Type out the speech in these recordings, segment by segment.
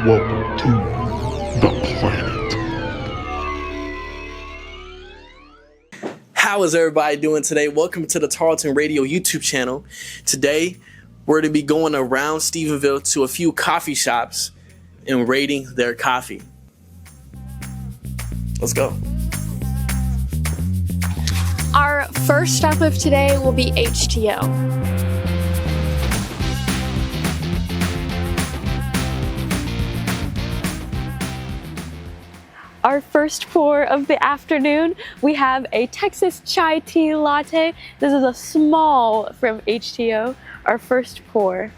Welcome to the planet. How is everybody doing today? Welcome to the Tarleton Radio YouTube channel. Today, we're going to be going around Stephenville to a few coffee shops and rating their coffee. Let's go. Our first stop of today will be HTeaO. Our first pour of the afternoon, we have a Texas chai tea latte. This is a small from HTeaO. Our first pour.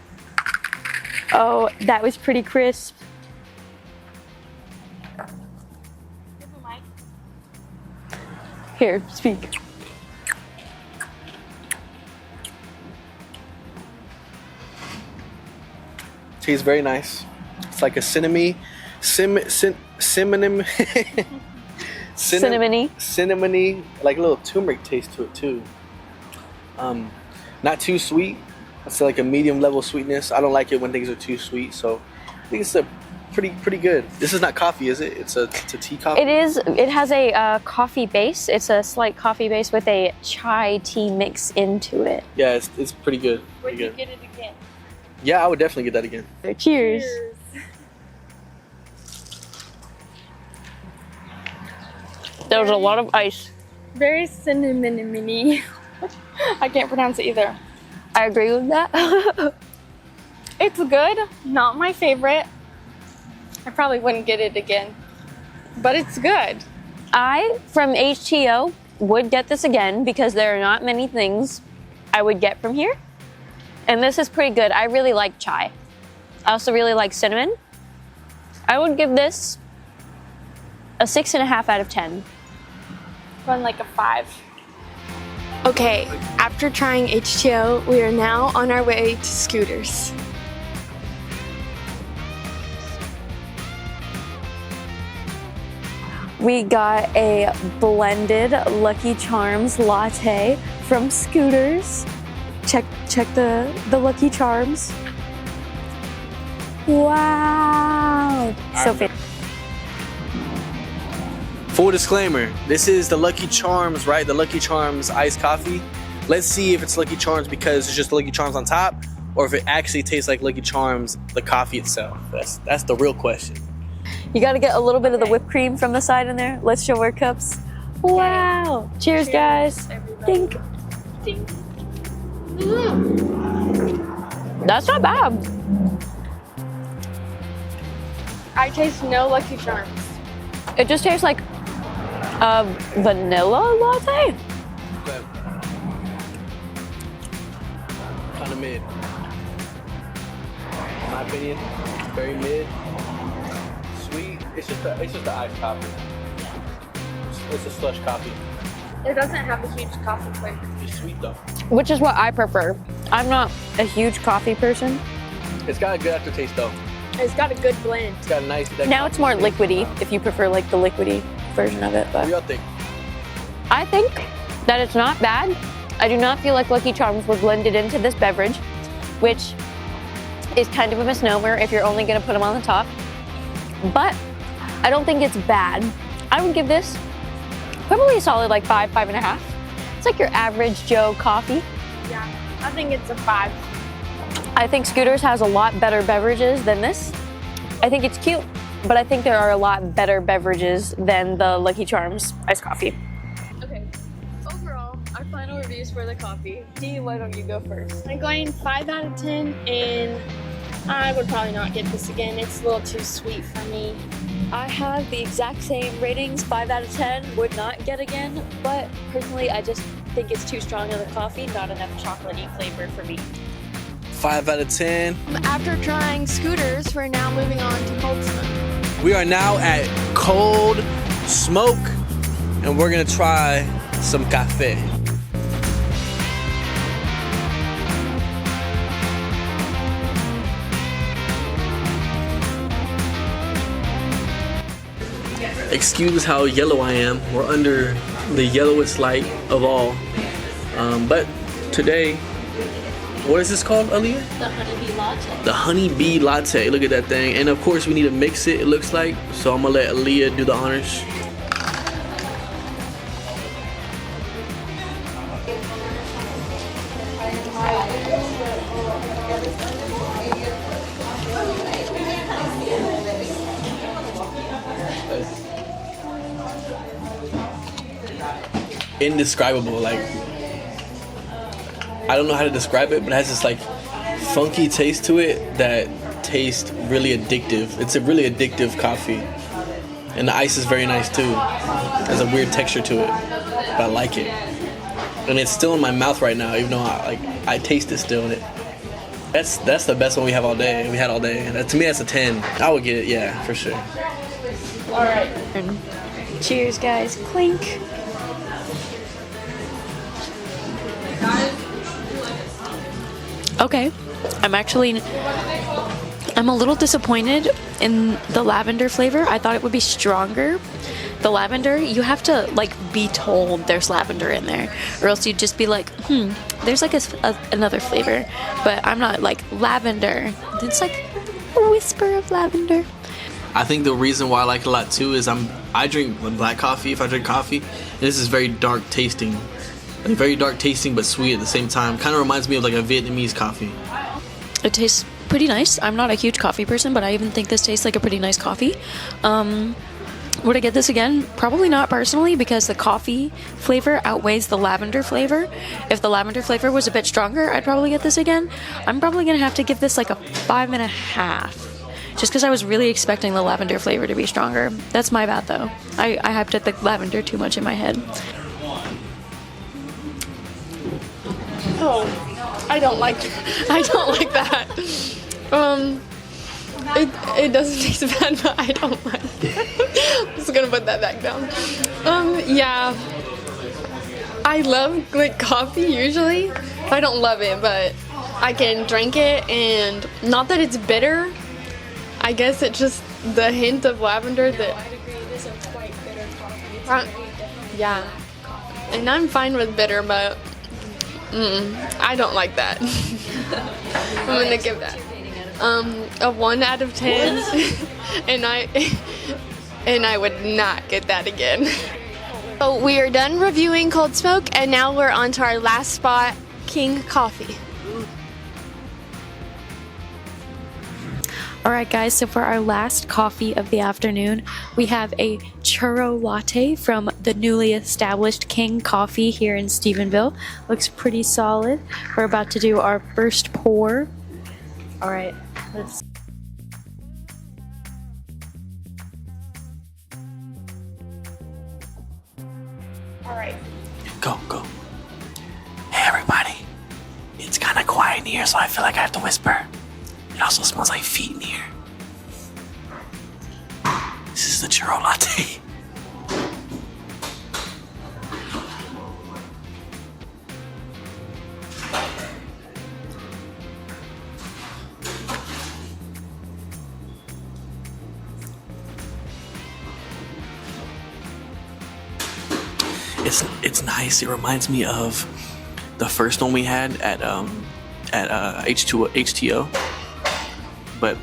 Oh, that was pretty crisp. Here, speak. Tastes very nice. It's like a cinnamony, cinnamony, like a little turmeric taste to it too. Not too sweet. It's like a medium level sweetness. I don't like it when things are too sweet, so I think it's a pretty good. This is not coffee, is it? It's a tea coffee. It is. It has a coffee base. It's a slight coffee base with a chai tea mix into it. Yeah, it's pretty good. Would you get it again? Yeah, I would definitely get that again. Cheers. There was a lot of ice. Very cinnamony. I can't pronounce it either. I agree with that. It's good. Not my favorite. I probably wouldn't get it again. But it's good. I, from HTeaO, would get this again because there are not many things I would get from here. And this is pretty good. I really like chai. I also really like cinnamon. I would give this a 6.5 out of 10. Run like a 5. Okay, after trying HTeaO, we are now on our way to Scooters. We got a blended Lucky Charms latte from Scooters. Check the Lucky Charms. Wow. So fancy. Full disclaimer, this is the Lucky Charms, right? The Lucky Charms iced coffee. Let's see if it's Lucky Charms because it's just Lucky Charms on top, or if it actually tastes like Lucky Charms, the coffee itself. That's the real question. You gotta get a little bit of the whipped cream from the side in there. Let's show our cups. Wow. Cheers guys. Everybody. Dink. Ding. That's not bad. I taste no Lucky Charms. It just tastes like a vanilla latte. Okay. Kind of mid. In my opinion, very mid. Sweet. It's just the iced coffee. It's a slush coffee. It doesn't have a huge coffee flavor. It's sweet though. Which is what I prefer. I'm not a huge coffee person. It's got a good aftertaste though. It's got a good blend. It's got a nice. Now it's more liquidy if you prefer like the liquidy version of it. What But do y'all think? I think that it's not bad. I do not feel like Lucky Charms were blended into this beverage, which is kind of a misnomer if you're only gonna put them on the top. But I don't think it's bad. I would give this probably a solid like 5, 5.5. It's like your average Joe coffee. Yeah, I think it's a 5. I think Scooters has a lot better beverages than this. I think it's cute, but I think there are a lot better beverages than the Lucky Charms iced coffee. Okay, overall, our final reviews for the coffee. Dee, why don't you go first? I'm going 5 out of 10, and I would probably not get this again. It's a little too sweet for me. I have the exact same ratings, 5 out of 10, would not get again, but personally I just think it's too strong of the coffee, not enough chocolatey flavor for me. 5 out of 10. After trying Scooters, we're now moving on to Cold Smoke. We are now at Cold Smoke, and we're gonna try some cafe. Excuse how yellow I am. We're under the yellowest light of all. But today What is this called, Aaliyah? The honeybee latte. The honeybee latte. Look at that thing. And of course we need to mix it, it looks like. So I'm gonna let Aaliyah do the honors. Indescribable, like I don't know how to describe it, but it has this like funky taste to it that tastes really addictive. It's a really addictive coffee, and the ice is very nice too. There's a weird texture to it, but I like it, and it's still in my mouth right now, even though I taste it still. And that's the best one we have all day. We had all day. To me, that's a 10. I would get it, yeah, for sure. All right. Cheers, guys. Clink. Okay, I'm a little disappointed in the lavender flavor. I thought it would be stronger. The lavender, you have to like be told there's lavender in there, or else you'd just be like, there's like another flavor. But I'm not like lavender. It's like a whisper of lavender. I think the reason why I like it a lot too is I drink black coffee if I drink coffee. And this is very dark tasting. Like very dark tasting but sweet at the same time. Kind of reminds me of like a Vietnamese coffee. It tastes pretty nice. I'm not a huge coffee person, but I even think this tastes like a pretty nice coffee. Would I get this again? Probably not personally, because the coffee flavor outweighs the lavender flavor. If the lavender flavor was a bit stronger, I'd probably get this again. I'm probably gonna have to give this like a 5.5. Just because I was really expecting the lavender flavor to be stronger. That's my bad though. I hyped up the lavender too much in my head. Oh, I don't like that. It doesn't taste bad, but I don't like it. I'm just gonna put that back down. Yeah. I love like coffee usually. I don't love it, but I can drink it, and not that it's bitter. I guess it's just the hint of lavender that. Yeah. And I'm fine with bitter, but I don't like that. I'm gonna give that a 1 out of 10, and I would not get that again. So we are done reviewing Cold Smoke, and now we're on to our last spot, King Coffee. Alright guys, so for our last coffee of the afternoon, we have a churro latte from the newly established King Coffee here in Stephenville. Looks pretty solid. We're about to do our first pour. Alright, let's... Alright. Go. Hey everybody. It's kind of quiet in here, so I feel like I have to whisper. It also smells like feet in here. This is the churro latte. It's nice. It reminds me of the first one we had at HTeaO. But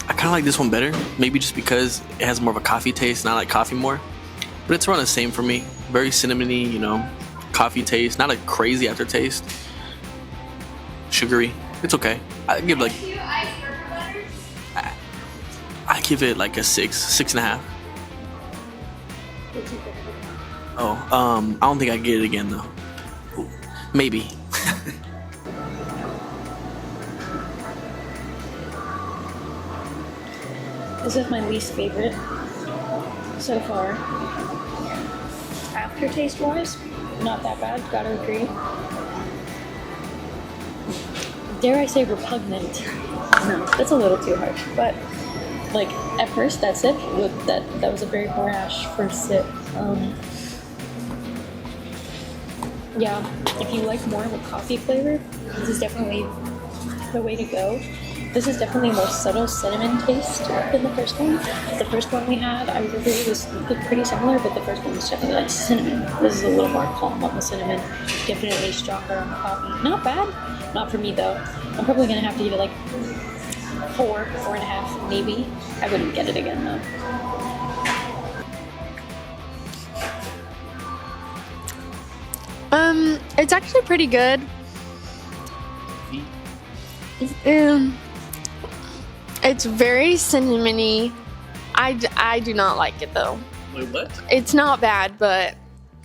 I kind of like this one better, maybe just because it has more of a coffee taste, and I like coffee more. But it's around the same for me. Very cinnamony, you know, coffee taste, not a crazy aftertaste. Sugary, it's okay. I give it like a 6.5. Oh, I don't think I get it again though. Ooh, maybe. This is my least favorite so far. Aftertaste wise, not that bad, gotta agree. Dare I say repugnant? No, that's a little too harsh. But like at first that sip, that was a very brash first sip. Yeah, if you like more of a coffee flavor, this is definitely the way to go. This is definitely a more subtle cinnamon taste than the first one. The first one we had, I would agree, was pretty similar, but the first one was definitely like cinnamon. This is a little more calm on the cinnamon, definitely stronger on the coffee. Not bad, Not for me though. I'm probably gonna have to give it like 4.5 maybe. I wouldn't get it again though. It's actually pretty good. It's very cinnamony. I do not like it though. Wait, what? It's not bad, but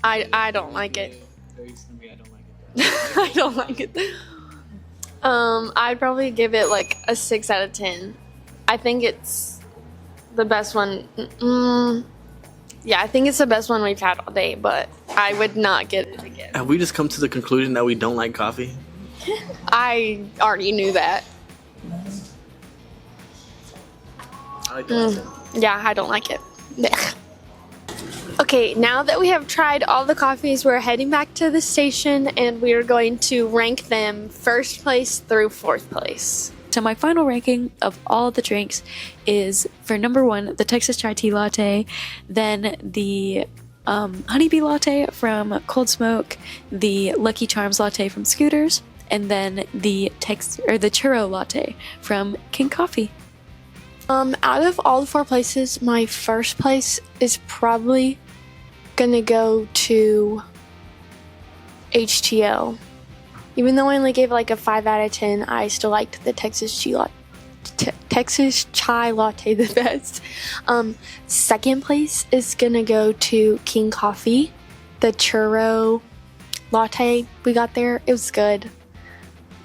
I don't like it. Very cinnamony, I don't like it. I don't like it. I'd probably give it like a 6 out of 10. I think it's the best one. Yeah, I think it's the best one we've had all day, but I would not get it again. Have we just come to the conclusion that we don't like coffee? I already knew that. I like that. Yeah, I don't like it. Blech. Okay, now that we have tried all the coffees, we're heading back to the station and we are going to rank them first place through fourth place. So my final ranking of all the drinks is for number 1, the Texas chai tea latte, then the honeybee latte from Cold Smoke, the Lucky Charms latte from Scooters, and then the churro latte from King Coffee. Out of all the 4 places, my first place is probably gonna go to HTeaO. Even though I only gave it like a 5 out of 10, I still liked the Texas chai latte the best. Second place is gonna go to King Coffee. The churro latte we got there, it was good.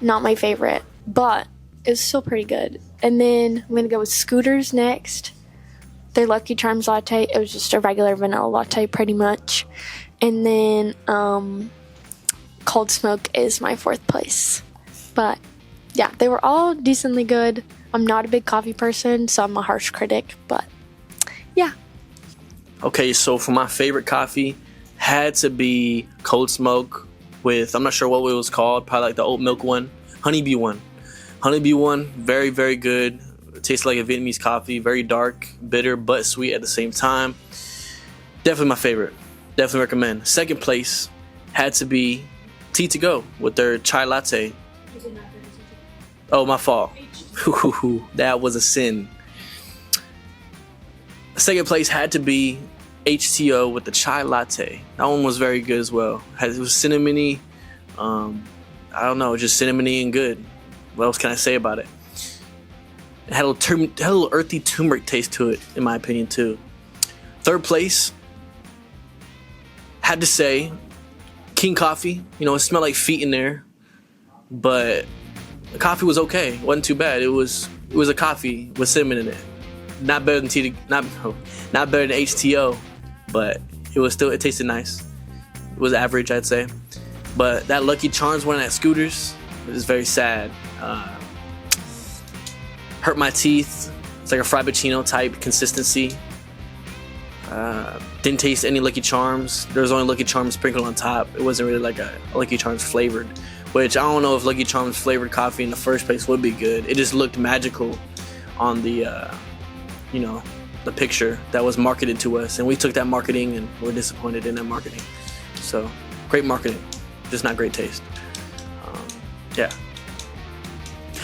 Not my favorite, but it was still pretty good. And then I'm gonna go with Scooters next. Their Lucky Charms latte, it was just a regular vanilla latte pretty much. And then Cold Smoke is my 4th place. But yeah, they were all decently good. I'm not a big coffee person, so I'm a harsh critic, but yeah. Okay, so for my favorite coffee, had to be Cold Smoke with, I'm not sure what it was called, probably like the oat milk one, honeybee one. Honeybee one, very, very good. It tastes like a Vietnamese coffee, very dark, bitter, but sweet at the same time. Definitely my favorite. Definitely recommend. Second place had to be HTeaO with their chai latte. Oh, my fault. That was a sin. Second place had to be HTeaO with the chai latte. That one was very good as well. It was cinnamony. I don't know, just cinnamony and good. What else can I say about it? It had a little earthy turmeric taste to it, in my opinion, too. Third place, had to say King Coffee. You know, it smelled like feet in there, but the coffee was okay. It wasn't too bad. It was a coffee with cinnamon in it. Not better than not better than HTeaO, but it tasted nice. It was average, I'd say. But that Lucky Charms one at Scooters is very sad. Hurt my teeth. It's like a Frappuccino type consistency. Didn't taste any Lucky Charms. There was only Lucky Charms sprinkled on top. It wasn't really like a Lucky Charms flavored, which I don't know if Lucky Charms flavored coffee in the first place would be good. It just looked magical on the the picture that was marketed to us, and we took that marketing and we're disappointed in that marketing. So great marketing, just not great taste. Yeah.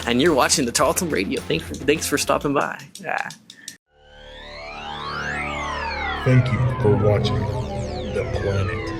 And you're watching the Tarleton Radio. Thanks for stopping by. Yeah. Thank you for watching The Planet.